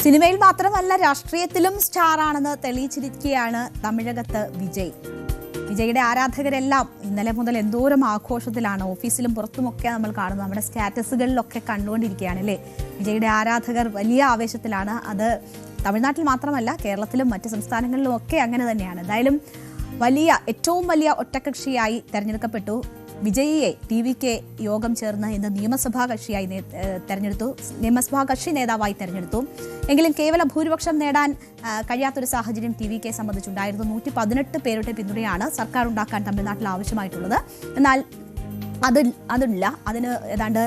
സിനിമയിൽ മാത്രമല്ല രാഷ്ട്രീയത്തിലും സ്റ്റാറാണെന്ന് തെളിയിച്ചിരിക്കുകയാണ് തമിഴകത്ത് വിജയ്. വിജയുടെ ആരാധകരെല്ലാം ഇന്നലെ മുതൽ എന്തോരം ആഘോഷത്തിലാണ്. ഓഫീസിലും പുറത്തുമൊക്കെ നമ്മൾ കാണുന്നു, നമ്മുടെ സ്റ്റാറ്റസുകളിലൊക്കെ കണ്ടുകൊണ്ടിരിക്കുകയാണ് അല്ലേ. വിജയുടെ ആരാധകർ വലിയ ആവേശത്തിലാണ്. അത് തമിഴ്നാട്ടിൽ മാത്രമല്ല കേരളത്തിലും മറ്റ് സംസ്ഥാനങ്ങളിലും ഒക്കെ അങ്ങനെ തന്നെയാണ്. എന്തായാലും ഏറ്റവും വലിയ ഒറ്റകക്ഷിയായി തെരഞ്ഞെടുക്കപ്പെട്ടു. വിജയിയെ TVK യോഗം ചേർന്ന് ഇന്ന് നിയമസഭാ കക്ഷി നേതാവായി തെരഞ്ഞെടുത്തു. എങ്കിലും കേവല ഭൂരിപക്ഷം നേടാൻ കഴിയാത്തൊരു സാഹചര്യം TVK സംബന്ധിച്ചുണ്ടായിരുന്നു. 118 പേരുടെ പിന്തുണയാണ് സർക്കാർ ഉണ്ടാക്കാൻ തമിഴ്നാട്ടിൽ ആവശ്യമായിട്ടുള്ളത്. എന്നാൽ അതില്ല. അതിന് ഏതാണ്ട്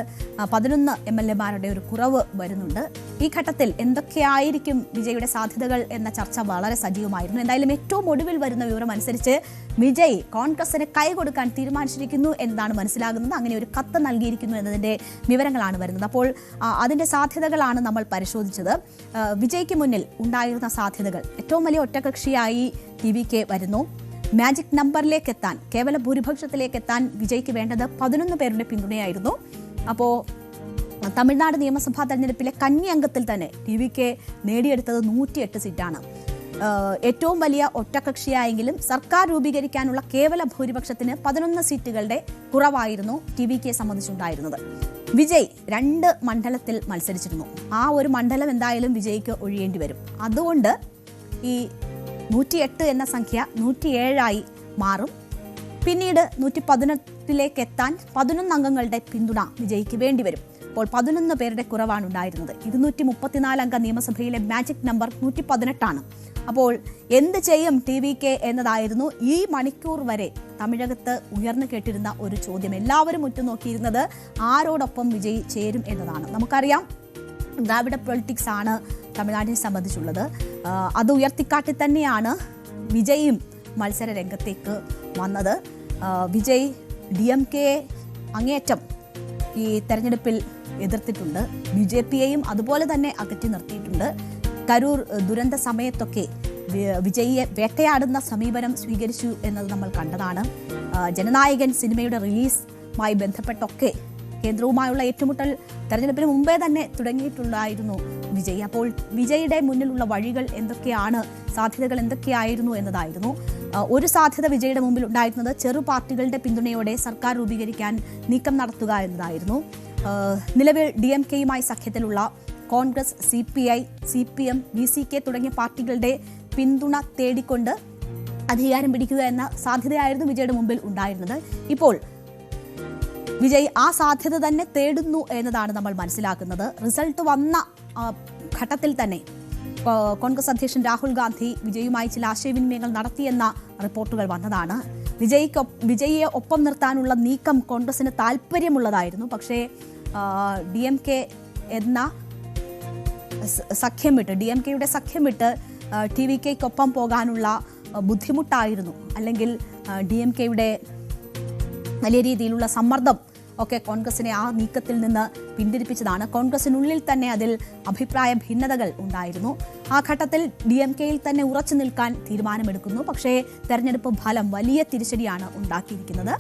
11 MLA-മാരുടെ ഒരു കുറവ് വരുന്നുണ്ട്. ഈ ഘട്ടത്തിൽ എന്തൊക്കെയായിരിക്കും വിജയുടെ സാധ്യതകൾ എന്ന ചർച്ച വളരെ സജീവമായിരുന്നു. എന്തായാലും ഏറ്റവും ഒടുവിൽ വരുന്ന വിവരം അനുസരിച്ച് വിജയ് കോൺഗ്രസിന് കൈകൊടുക്കാൻ തീരുമാനിച്ചിരിക്കുന്നു എന്നതാണ് മനസ്സിലാകുന്നത്. അങ്ങനെ ഒരു കത്ത് നൽകിയിരിക്കുന്നു എന്നതിന്റെ വിവരങ്ങളാണ് വരുന്നത്. അപ്പോൾ അതിന്റെ സാധ്യതകളാണ് നമ്മൾ പരിശോധിച്ചത്. വിജയ്ക്ക് മുന്നിൽ ഉണ്ടായിരുന്ന സാധ്യതകൾ: ഏറ്റവും വലിയ ഒറ്റകക്ഷിയായി TVK വരുന്നു. മാജിക് നമ്പറിലേക്ക് എത്താൻ, കേവല ഭൂരിപക്ഷത്തിലേക്ക് എത്താൻ വിജയ്ക്ക് വേണ്ടത് 11 പേരുടെ പിന്തുണയായിരുന്നു. അപ്പോൾ തമിഴ്നാട് നിയമസഭാ തെരഞ്ഞെടുപ്പിലെ കന്നി അംഗത്തിൽ തന്നെ TVK നേടിയെടുത്തത് 108 സീറ്റാണ്. ഏറ്റവും വലിയ ഒറ്റകക്ഷിയായെങ്കിലും സർക്കാർ രൂപീകരിക്കാനുള്ള കേവല ഭൂരിപക്ഷത്തിന് 11 സീറ്റുകളുടെ കുറവായിരുന്നു TVK സംബന്ധിച്ചുണ്ടായിരുന്നത്. വിജയ് 2 മണ്ഡലത്തിൽ മത്സരിച്ചിരുന്നു. ആ ഒരു മണ്ഡലം എന്തായാലും വിജയ്ക്ക് ഒഴിയേണ്ടി വരും. അതുകൊണ്ട് ഈ 108 എന്ന സംഖ്യ 107 മാറും. പിന്നീട് 118 എത്താൻ 11 അംഗങ്ങളുടെ പിന്തുണ വിജയ്ക്ക് വേണ്ടിവരും. അപ്പോൾ 11 പേരുടെ കുറവാണ് ഉണ്ടായിരുന്നത്. 234 അംഗ നിയമസഭയിലെ മാജിക് നമ്പർ 118 അപ്പോൾ എന്ത് ചെയ്യും TVK എന്നതായിരുന്നു ഈ മണിക്കൂർ വരെ തമിഴകത്ത് ഉയർന്നു കേട്ടിരുന്ന ഒരു ചോദ്യം. എല്ലാവരും ഉറ്റുനോക്കിയിരുന്നത് ആരോടൊപ്പം വിജയ് ചേരും എന്നതാണ്. നമുക്കറിയാം, ദ്രാവിഡ പൊളിറ്റിക്സ് ആണ് തമിഴ്നാടിനെ സംബന്ധിച്ചുള്ളത്. അത് ഉയർത്തിക്കാട്ടി തന്നെയാണ് വിജയും മത്സര രംഗത്തേക്ക് വന്നത്. വിജയ് DMK അങ്ങേയറ്റം ഈ തെരഞ്ഞെടുപ്പിൽ എതിർത്തിട്ടുണ്ട്. BJPയെയും അതുപോലെ തന്നെ അകറ്റി നിർത്തിയിട്ടുണ്ട്. കരൂർ ദുരന്ത സമയത്തൊക്കെ വിജയിയെ വേട്ടയാടുന്ന സമീപനം സ്വീകരിച്ചു എന്നത് നമ്മൾ കണ്ടതാണ്. ജനനായകൻ സിനിമയുടെ റിലീസുമായി ബന്ധപ്പെട്ടൊക്കെ കേന്ദ്രവുമായുള്ള ഏറ്റുമുട്ടൽ തെരഞ്ഞെടുപ്പിന് മുമ്പേ തന്നെ തുടങ്ങിയിട്ടുണ്ടായിരുന്നു വിജയ്. അപ്പോൾ വിജയുടെ മുന്നിലുള്ള വഴികൾ എന്തൊക്കെയാണ്, സാധ്യതകൾ എന്തൊക്കെയായിരുന്നു എന്നതായിരുന്നു. ഒരു സാധ്യത വിജയുടെ മുമ്പിൽ ഉണ്ടായിരുന്നത് ചെറു പാർട്ടികളുടെ പിന്തുണയോടെ സർക്കാർ രൂപീകരിക്കാൻ നീക്കം നടത്തുക എന്നതായിരുന്നു. നിലവിൽ DMKയുമായി സഖ്യത്തിലുള്ള കോൺഗ്രസ്, CPI, CPM, VCK തുടങ്ങിയ പാർട്ടികളുടെ പിന്തുണ തേടിക്കൊണ്ട് അധികാരം പിടിക്കുക എന്ന സാധ്യതയായിരുന്നു വിജയുടെ മുമ്പിൽ ഉണ്ടായിരുന്നത്. ഇപ്പോൾ വിജയ് ആ സാധ്യത തന്നെ തേടുന്നു എന്നതാണ് നമ്മൾ മനസ്സിലാക്കുന്നത്. റിസൾട്ട് വന്ന ഘട്ടത്തിൽ തന്നെ കോൺഗ്രസ് അധ്യക്ഷൻ രാഹുൽ ഗാന്ധി വിജയുമായി ചില ആശയവിനിമയങ്ങൾ നടത്തിയെന്ന റിപ്പോർട്ടുകൾ വന്നതാണ്. വിജയിയെ ഒപ്പം നിർത്താനുള്ള നീക്കം കോൺഗ്രസിന് താല്പര്യമുള്ളതായിരുന്നു. പക്ഷേ DMK എന്ന DMKയുടെ സഖ്യം വിട്ട് TVKയ്ക്കൊപ്പം പോകാനുള്ള ബുദ്ധിമുട്ടായിരുന്നു. അല്ലെങ്കിൽ DMKയുടെ വലിയ രീതിയിലുള്ള സമ്മർദ്ദം ഒക്കെ കോൺഗ്രസിനെ ആ നീക്കത്തിൽ നിന്ന് പിന്തിരിപ്പിച്ചതാണ്. കോൺഗ്രസിനുള്ളിൽ തന്നെ അതിൽ അഭിപ്രായ ഭിന്നതകൾ ഉണ്ടായിരുന്നു. ആ ഘട്ടത്തിൽ DMKയിൽ തന്നെ ഉറച്ചു നിൽക്കാൻ തീരുമാനമെടുക്കുന്നു. പക്ഷേ തെരഞ്ഞെടുപ്പ് ഫലം വലിയ തിരിച്ചടിയാണ് ഉണ്ടാക്കിയിരിക്കുന്നത്.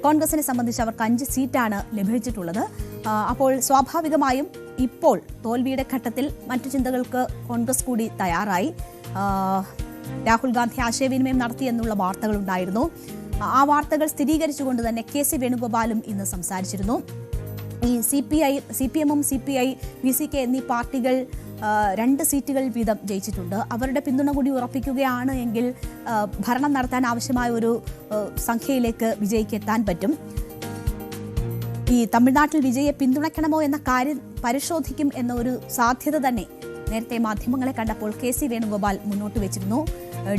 കോൺഗ്രസിനെ സംബന്ധിച്ച് അവർക്ക് 5 സീറ്റാണ് ലഭിച്ചിട്ടുള്ളത്. അപ്പോൾ സ്വാഭാവികമായും ഇപ്പോൾ തോൽവിയുടെ ഘട്ടത്തിൽ മറ്റു ചിന്തകൾക്ക് കോൺഗ്രസ് കൂടി തയ്യാറായി. രാഹുൽ ഗാന്ധി ആശയവിനിമയം നടത്തിയെന്നുള്ള വാർത്തകൾ ഉണ്ടായിരുന്നു. ആ വാർത്തകൾ സ്ഥിരീകരിച്ചുകൊണ്ട് തന്നെ KC വേണുഗോപാലും ഇന്ന് സംസാരിച്ചിരുന്നു. ഈ CPMഉം CPI, VCK എന്നീ പാർട്ടികൾ 2 സീറ്റുകൾ വീതം ജയിച്ചിട്ടുണ്ട്. അവരുടെ പിന്തുണ കൂടി ഉറപ്പിക്കുകയാണ് എങ്കിൽ ഭരണം നടത്താൻ ആവശ്യമായ ഒരു സംഖ്യയിലേക്ക് വിജയ്ക്ക് എത്താൻ പറ്റും. ഈ തമിഴ്നാട്ടിൽ വിജയെ പിന്തുണയ്ക്കണമോ എന്ന കാര്യം പരിശോധിക്കും എന്ന ഒരു സാധ്യത തന്നെ നേരത്തെ മാധ്യമങ്ങളെ കണ്ടപ്പോൾ KC വേണുഗോപാൽ മുന്നോട്ട് വെച്ചിരുന്നു.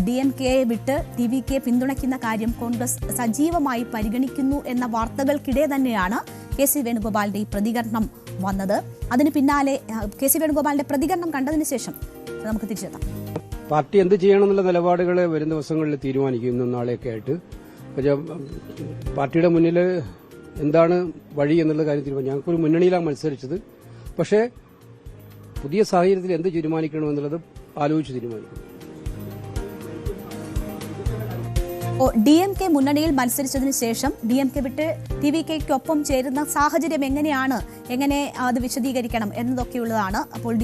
DMKയെ വിട്ട് TVK പിന്തുണയ്ക്കുന്ന കാര്യം കോൺഗ്രസ് സജീവമായി പരിഗണിക്കുന്നു എന്ന വാർത്തകൾക്കിടെ തന്നെയാണ് KC വേണുഗോപാലിന്റെ ഈ പ്രതികരണം വന്നത്. അതിന് പിന്നാലെ KC വേണുഗോപാലിന്റെ പ്രതികരണം കണ്ടതിന് ശേഷം നമുക്ക് തിരിച്ചെത്താം. പാർട്ടി എന്ത് ചെയ്യണമെന്നുള്ള നിലപാടുകൾ വരും ദിവസങ്ങളിൽ തീരുമാനിക്കും, നാളെയൊക്കെ ആയിട്ട്. പാർട്ടിയുടെ മുന്നിൽ എന്താണ് വഴി എന്നുള്ള കാര്യം തീരുമാനിക്കും. ഞങ്ങൾക്കൊരു മുന്നണിയിലാണ് മത്സരിച്ചത്. പക്ഷേ പുതിയ സാഹചര്യത്തിൽ എന്ത് തീരുമാനിക്കണമെന്നുള്ളത് ആലോചിച്ച് തീരുമാനിക്കും. DMK മുന്നണിയിൽ മത്സരിച്ചതിന് ശേഷം DMK വിട്ട് TVKയ്ക്കൊപ്പം ചേരുന്ന സാഹചര്യം എങ്ങനെ അത് വിശദീകരിക്കണം എന്നതൊക്കെയുള്ളതാണ്. അപ്പോൾ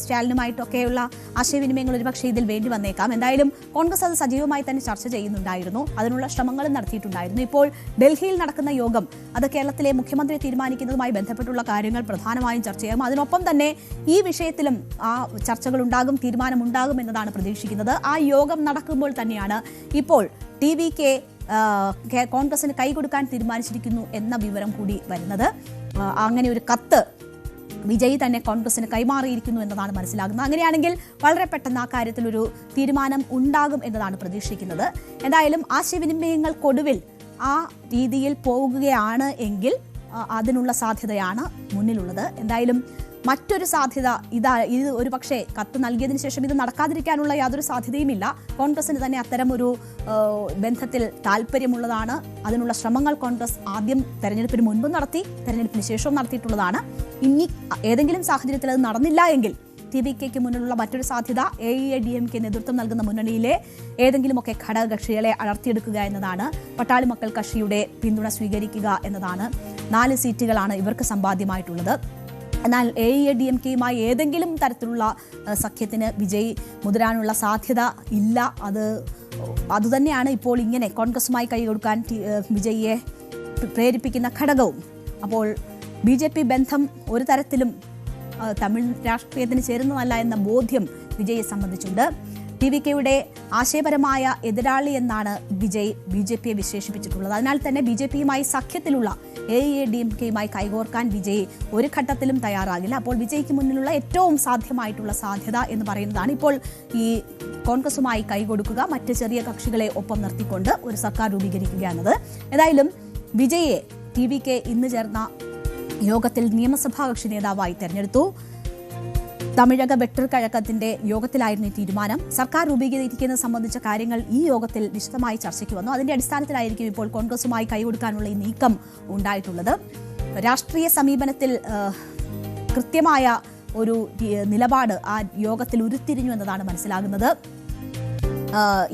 സ്റ്റാലിനുമായിട്ടൊക്കെയുള്ള ആശയവിനിമയങ്ങൾ ഒരുപക്ഷെ ഇതിൽ വേണ്ടി വന്നേക്കാം. എന്തായാലും കോൺഗ്രസ് അത് സജീവമായി തന്നെ ചർച്ച ചെയ്യുന്നുണ്ടായിരുന്നു, അതിനുള്ള ശ്രമങ്ങളും നടത്തിയിട്ടുണ്ടായിരുന്നു. ഇപ്പോൾ ഡൽഹിയിൽ നടക്കുന്ന യോഗം അത് കേരളത്തിലെ മുഖ്യമന്ത്രി തീരുമാനിക്കുന്നതുമായി ബന്ധപ്പെട്ടുള്ള കാര്യങ്ങൾ പ്രധാനമായും ചർച്ച ചെയ്യും. അതിനൊപ്പം തന്നെ ഈ വിഷയത്തിലും ആ ചർച്ചകളുണ്ടാകും, തീരുമാനമുണ്ടാകും എന്നതാണ് പ്രതീക്ഷിക്കുന്നത്. ആ യോഗം നടക്കുമ്പോൾ തന്നെയാണ് ഇപ്പോൾ TVK കോൺഗ്രസിന് കൈകൊടുക്കാൻ തീരുമാനിച്ചിരിക്കുന്നു എന്ന വിവരം കൂടി വരുന്നത്. അങ്ങനെ ഒരു കത്ത് വിജയ് തന്നെ കോൺഗ്രസിന് കൈമാറിയിരിക്കുന്നു എന്നതാണ് മനസ്സിലാകുന്നത്. അങ്ങനെയാണെങ്കിൽ വളരെ പെട്ടെന്ന് ആ കാര്യത്തിലൊരു തീരുമാനം ഉണ്ടാകും എന്നതാണ് പ്രതീക്ഷിക്കുന്നത്. എന്തായാലും ആശയവിനിമയങ്ങൾക്കൊടുവിൽ ആ രീതിയിൽ പോകുകയാണ് എങ്കിൽ അതിനുള്ള സാധ്യതയാണ് മുന്നിലുള്ളത്. എന്തായാലും മറ്റൊരു സാധ്യത ഇത് ഒരു പക്ഷേ കത്ത് നൽകിയതിനു ശേഷം ഇത് നടക്കാതിരിക്കാനുള്ള യാതൊരു സാധ്യതയുമില്ല. കോൺഗ്രസിന് തന്നെ അത്തരം ഒരു ബന്ധത്തിൽ താല്പര്യമുള്ളതാണ്. അതിനുള്ള ശ്രമങ്ങൾ കോൺഗ്രസ് ആദ്യം തെരഞ്ഞെടുപ്പിന് മുൻപ് നടത്തി, തെരഞ്ഞെടുപ്പിന് ശേഷവും നടത്തിയിട്ടുള്ളതാണ്. ഇനി ഏതെങ്കിലും സാഹചര്യത്തിൽ അത് നടന്നില്ല എങ്കിൽ TVKയ്ക്ക് മുന്നിലുള്ള മറ്റൊരു സാധ്യത AIADMK നേതൃത്വം നൽകുന്ന മുന്നണിയിലെ ഏതെങ്കിലുമൊക്കെ ഘടകകക്ഷികളെ അടർത്തിയെടുക്കുക എന്നതാണ്. പട്ടാളി മക്കൾ കക്ഷിയുടെ പിന്തുണ സ്വീകരിക്കുക എന്നതാണ്. 4 സീറ്റുകളാണ് ഇവർക്ക് സമ്പാദ്യമായിട്ടുള്ളത്. എന്നാൽ AIADMKയുമായി ഏതെങ്കിലും തരത്തിലുള്ള സഖ്യത്തിന് വിജയ് മുതിരാനുള്ള സാധ്യത ഇല്ല. അതുതന്നെയാണ് ഇപ്പോൾ ഇങ്ങനെ കോൺഗ്രസുമായി കൈകൊടുക്കാൻ വിജയിയെ പ്രേരിപ്പിക്കുന്ന ഘടകവും. അപ്പോൾ BJP ബന്ധം ഒരു തരത്തിലും തമിഴ് രാഷ്ട്രീയത്തിന് ചേരുന്നതല്ല എന്ന ബോധ്യം വിജയെ സംബന്ധിച്ചുണ്ട്. TVKയുടെ ആശയപരമായ എതിരാളി എന്നാണ് വിജയ് BJPയെ വിശേഷിപ്പിച്ചിട്ടുള്ളത്. അതിനാൽ തന്നെ BJPയുമായി സഖ്യത്തിലുള്ള AIADMKയുമായി കൈകോർക്കാൻ വിജയ് ഒരു ഘട്ടത്തിലും തയ്യാറാകില്ല. അപ്പോൾ വിജയ്ക്ക് മുന്നിലുള്ള ഏറ്റവും സാധ്യമായിട്ടുള്ള സാധ്യത എന്ന് പറയുന്നതാണ് ഇപ്പോൾ ഈ കോൺഗ്രസുമായി കൈകൊടുക്കുക, മറ്റ് ചെറിയ കക്ഷികളെ ഒപ്പം നിർത്തിക്കൊണ്ട് ഒരു സർക്കാർ രൂപീകരിക്കുക എന്നത്. ഏതായാലും വിജയെ TVK ഇന്ന് ചേർന്ന യോഗത്തിൽ നിയമസഭാ കക്ഷി നേതാവായി തെരഞ്ഞെടുത്തു. തമിഴക വെട്ടർക്കഴകത്തിന്റെ യോഗത്തിലായിരുന്നു ഈ തീരുമാനം. സർക്കാർ രൂപീകരിക്കുന്നത് സംബന്ധിച്ച കാര്യങ്ങൾ ഈ യോഗത്തിൽ വിശദമായി ചർച്ചയ്ക്ക് വന്നു. അതിന്റെ അടിസ്ഥാനത്തിലായിരിക്കും ഇപ്പോൾ കോൺഗ്രസുമായി കൈകൊടുക്കാനുള്ള ഈ നീക്കം ഉണ്ടായിട്ടുള്ളത്. രാഷ്ട്രീയ സമീപനത്തിൽ കൃത്യമായ ഒരു നിലപാട് ആ യോഗത്തിൽ ഉരുത്തിരിഞ്ഞു എന്നതാണ് മനസ്സിലാകുന്നത്.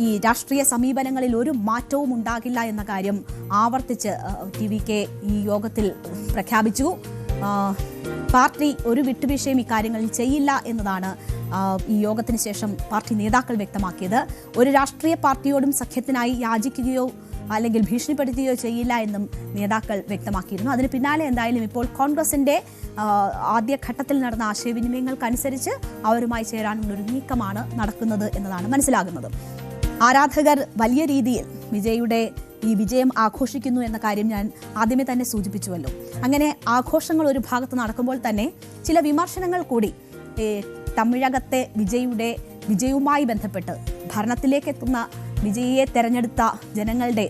ഈ രാഷ്ട്രീയ സമീപനങ്ങളിൽ ഒരു മാറ്റവും ഉണ്ടാകില്ല എന്ന കാര്യം ആവർത്തിച്ച് TVK ഈ യോഗത്തിൽ പ്രഖ്യാപിച്ചു. പാർട്ടി ഒരു വിട്ടുവീഴ്ചയും ഇക്കാര്യങ്ങളിൽ ചെയ്യില്ല എന്നതാണ് ഈ യോഗത്തിന് ശേഷം പാർട്ടി നേതാക്കൾ വ്യക്തമാക്കിയത്. ഒരു രാഷ്ട്രീയ പാർട്ടിയോടും സഖ്യത്തിനായി യാചിക്കുകയോ അല്ലെങ്കിൽ ഭീഷണിപ്പെടുത്തുകയോ ചെയ്യില്ല എന്നും നേതാക്കൾ വ്യക്തമാക്കിയിരുന്നു. അതിന് പിന്നാലെ എന്തായാലും ഇപ്പോൾ കോൺഗ്രസിന്റെ ആദ്യഘട്ടത്തിൽ നടന്ന ആശയവിനിമയങ്ങൾക്കനുസരിച്ച് അവരുമായി ചേരാനുള്ളൊരു നീക്കമാണ് നടക്കുന്നത് എന്നതാണ് മനസ്സിലാകുന്നത്. ആരാധകർ വലിയ രീതിയിൽ വിജയുടെ ഈ വിജയം ആഘോഷിക്കുന്നു എന്ന കാര്യം ഞാൻ ആദ്യമേ തന്നെ സൂചിപ്പിച്ചുവല്ലോ. അങ്ങനെ ആഘോഷങ്ങൾ ഒരു ഭാഗത്ത് നടക്കുമ്പോൾ തന്നെ ചില വിമർശനങ്ങൾ കൂടി തമിഴകത്തെ വിജയവുമായി ബന്ധപ്പെട്ട് ഭരണത്തിലേക്ക് എത്തുന്ന വിജയിയെ തെരഞ്ഞെടുത്ത ജനങ്ങളുടെ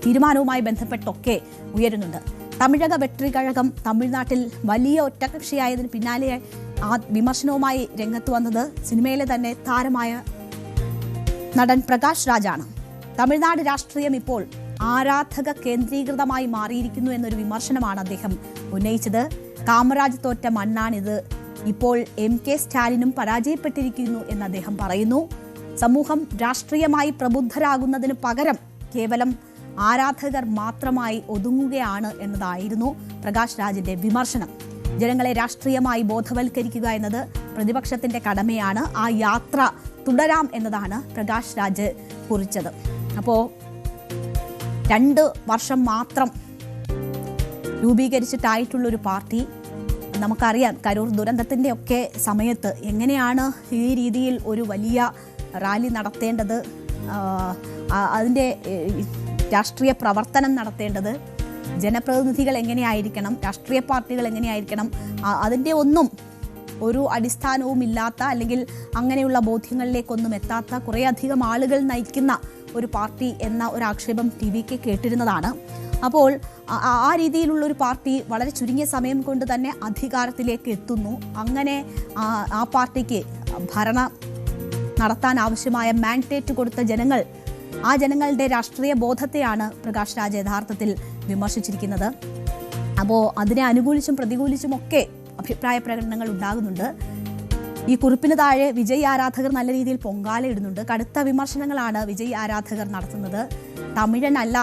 തീരുമാനവുമായി ബന്ധപ്പെട്ടൊക്കെ ഉയരുന്നുണ്ട്. തമിഴക വെട്രികഴകം തമിഴ്നാട്ടിൽ വലിയ ഒറ്റകക്ഷിയായതിന് പിന്നാലെ ആ വിമർശനവുമായി രംഗത്ത് വന്നത് സിനിമയിലെ തന്നെ താരമായ നടൻ പ്രകാശ് രാജാണ്. തമിഴ്നാട് രാഷ്ട്രീയം ഇപ്പോൾ ആരാധക കേന്ദ്രീകൃതമായി മാറിയിരിക്കുന്നു എന്നൊരു വിമർശനമാണ് അദ്ദേഹം ഉന്നയിച്ചത്. കാമരാജ് തോറ്റ മണ്ണാണിത്, ഇപ്പോൾ MK സ്റ്റാലിനും പരാജയപ്പെട്ടിരിക്കുന്നു എന്ന് അദ്ദേഹം പറയുന്നു. സമൂഹം രാഷ്ട്രീയമായി പ്രബുദ്ധരാകുന്നതിന് പകരം കേവലം ആരാധകർ മാത്രമായി ഒതുങ്ങുകയാണ് എന്നതായിരുന്നു പ്രകാശ് രാജിന്റെ വിമർശനം. ജനങ്ങളെ രാഷ്ട്രീയമായി ബോധവൽക്കരിക്കുക എന്നത് പ്രതിപക്ഷത്തിന്റെ കടമയാണ്. ആ യാത്ര തുടരാം എന്നതാണ് പ്രകാശ് രാജ് കുറിച്ചത്. അപ്പോൾ 2 വർഷം മാത്രം രൂപീകരിച്ചിട്ടായിട്ടുള്ളൊരു പാർട്ടി, നമുക്കറിയാം കരൂർ ദുരന്തത്തിൻ്റെ ഒക്കെ സമയത്ത് എങ്ങനെയാണ് ഈ രീതിയിൽ ഒരു വലിയ റാലി നടത്തേണ്ടത്, അതിൻ്റെ രാഷ്ട്രീയ പ്രവർത്തനം നടത്തേണ്ടത്, ജനപ്രതിനിധികൾ എങ്ങനെയായിരിക്കണം, രാഷ്ട്രീയ പാർട്ടികൾ എങ്ങനെയായിരിക്കണം, അതിൻ്റെ ഒന്നും ഒരു അടിസ്ഥാനവും ഇല്ലാത്ത അല്ലെങ്കിൽ അങ്ങനെയുള്ള ബോധ്യങ്ങളിലേക്കൊന്നും എത്താത്ത കുറേയധികം ആളുകൾ നയിക്കുന്ന ഒരു പാർട്ടി എന്ന ഒരു ആക്ഷേപം TVK കേട്ടിരുന്നതാണ്. അപ്പോൾ ആ രീതിയിലുള്ളൊരു പാർട്ടി വളരെ ചുരുങ്ങിയ സമയം കൊണ്ട് തന്നെ അധികാരത്തിലേക്ക് എത്തുന്നു. അങ്ങനെ ആ പാർട്ടിക്ക് ഭരണം നടത്താൻ ആവശ്യമായ മാൻഡേറ്റ് കൊടുത്ത ജനങ്ങൾ, ആ ജനങ്ങളുടെ രാഷ്ട്രീയ ബോധത്തെയാണ് പ്രകാശ് രാജ് യഥാർത്ഥത്തിൽ വിമർശിച്ചിരിക്കുന്നത്. അപ്പോൾ അതിനെ അനുകൂലിച്ചും പ്രതികൂലിച്ചുമൊക്കെ അഭിപ്രായ പ്രകടനങ്ങൾ ഉണ്ടാകുന്നുണ്ട്. ഈ കുറിപ്പിന് താഴെ വിജയ് ആരാധകർ നല്ല രീതിയിൽ പൊങ്കാല ഇടുന്നുണ്ട്. കടുത്ത വിമർശനങ്ങളാണ് വിജയ് ആരാധകർ നടത്തുന്നത്. തമിഴനല്ല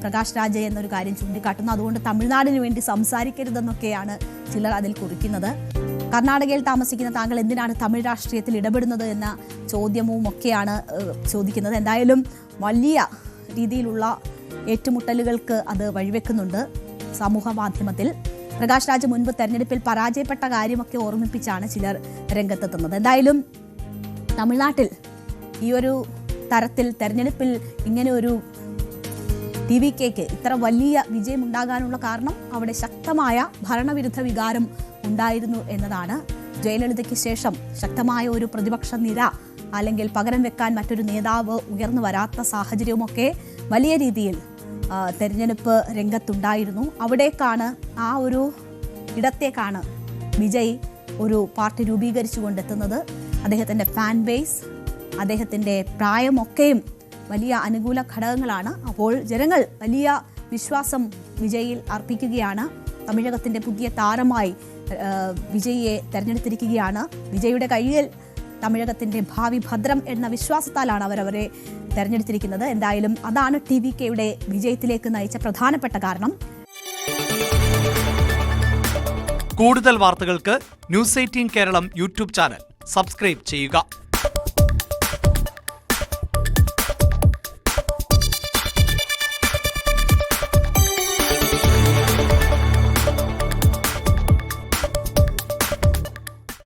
പ്രകാശ് രാജ് എന്നൊരു കാര്യം ചൂണ്ടിക്കാട്ടുന്നു. അതുകൊണ്ട് തമിഴ്നാടിന് വേണ്ടി സംസാരിക്കരുതെന്നൊക്കെയാണ് ചിലർ അതിൽ കുറിക്കുന്നത്. കർണാടകയിൽ താമസിക്കുന്ന താങ്കൾ എന്തിനാണ് തമിഴ് രാഷ്ട്രീയത്തിൽ ഇടപെടുന്നത് എന്ന ചോദ്യവും ഒക്കെയാണ് ചോദിക്കുന്നത്. എന്തായാലും വലിയ രീതിയിലുള്ള ഏറ്റുമുട്ടലുകൾക്ക് അത് വഴിവെക്കുന്നുണ്ട് സമൂഹ മാധ്യമത്തിൽ. പ്രകാശ് രാജ് മുൻപ് തെരഞ്ഞെടുപ്പിൽ പരാജയപ്പെട്ട കാര്യമൊക്കെ ഓർമ്മിപ്പിച്ചാണ് ചിലർ രംഗത്തെത്തുന്നത്. എന്തായാലും തമിഴ്നാട്ടിൽ ഈ ഒരു തരത്തിൽ തെരഞ്ഞെടുപ്പിൽ ഇങ്ങനെ ഒരു TVKക്ക് ഇത്ര വലിയ വിജയമുണ്ടാകാനുള്ള കാരണം അവിടെ ശക്തമായ ഭരണവിരുദ്ധ വികാരം ഉണ്ടായിരുന്നു എന്നതാണ്. ജയലളിതയ്ക്ക് ശേഷം ശക്തമായ ഒരു പ്രതിപക്ഷ നിര അല്ലെങ്കിൽ പകരം വെക്കാൻ മറ്റൊരു നേതാവ് ഉയർന്നു വരാത്ത സാഹചര്യവുമൊക്കെ വലിയ രീതിയിൽ തെരഞ്ഞെടുപ്പ് രംഗത്തുണ്ടായിരുന്നു. അവിടേക്കാണ് ആ ഒരു ഇടത്തേക്കാണ് വിജയ് ഒരു പാർട്ടി രൂപീകരിച്ചുകൊണ്ടെത്തുന്നത്. അദ്ദേഹത്തിൻ്റെ ഫാൻ ബേസ്, അദ്ദേഹത്തിൻ്റെ പ്രായമൊക്കെയും വലിയ അനുകൂല ഘടകങ്ങളാണ്. അപ്പോൾ ജനങ്ങൾ വലിയ വിശ്വാസം വിജയിൽ അർപ്പിക്കുകയാണ്. തമിഴകത്തിൻ്റെ പുതിയ താരമായി വിജയിയെ തെരഞ്ഞെടുത്തിരിക്കുകയാണ്. വിജയുടെ കയ്യിൽ തമിഴകത്തിൻ്റെ ഭാവി ഭദ്രം എന്ന വിശ്വാസത്താലാണ് അവരവരെ തെരഞ്ഞെടുത്തിരിക്കുന്നത്. എന്തായാലും അതാണ് TVKയുടെ വിജയത്തിലേക്ക് നയിച്ച പ്രധാനപ്പെട്ട കാരണം. കൂടുതൽ വാർത്തകൾക്ക് News 18 Keralam YouTube channel subscribe ചെയ്യുക.